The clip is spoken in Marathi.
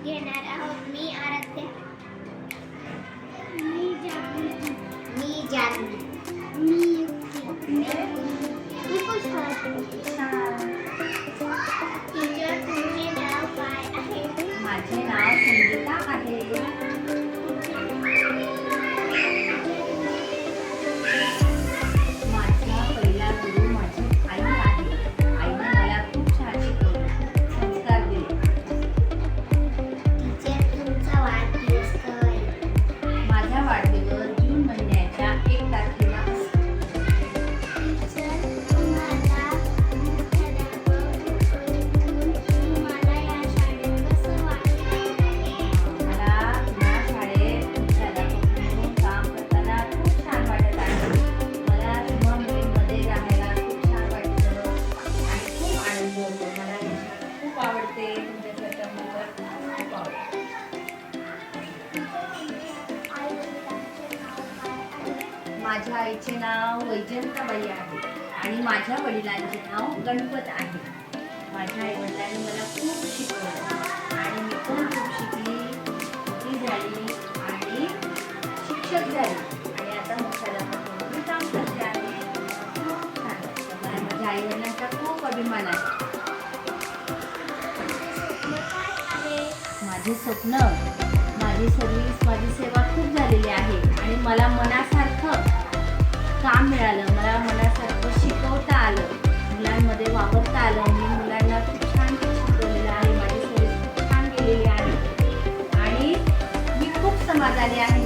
घेणार आहोत. मी आराध्या. मी जागृती. मी जान्हवी. मी युक्ती. मी पुष्पा. टीचर, तुमचे नाव काय आहे? माझे नाव संगीता आहे. माझा पहिला गुरु माझी आई आहे. आईने मला खूप छान शिकवलं, संस्कार दिले. टीचर, तुमचा वाढदिवस कधी आहे? माझा वाढदिवस जून महिन्याच्या 1 तारखेला असतो. टीचर, तुम्हाला तुम्हाला या शाळेत कसं वाटतं? मला या शाळेत मुख्याध्यापक म्हणून काम करताना खूप छान वाटत आहे. मला शुभ मुलींमध्ये राहायला खूप छान वाटतं आणि खूप आनंद होतो. मला ही शाळा खूप आवडते. तुमच्यासारख्या मुलं खूप आवडते. माझ्या आईचे नाव वैजंताबाई आहे आणि माझ्या वडिलांचे नाव गणपत आहे. माझ्या आईवडिलांनी मला खूप शिकवलं आणि मी पण खूप शिकली, मोठी झाली आणि शिक्षक झाली आणि आता मुख्याध्यापक म्हणून काम करते आहे. खूप छान वाटतं. मला माझ्या आईवडिलांचा खूप अभिमान आहे. माझे स्वप्न, माझी सर्व्हिस, माझी सेवा खूप झालेली आहे आणि मला मनासारखं काम मिळालं. मला मनासारखं शिकवता आलं, मुलांमध्ये वावरता आलं. मी मुलांना खूप छान शिकवलेलं आहे. माझी सर्व्हिस खूप छान गेलेली आहे आणि मी खूप समाधानी आहे.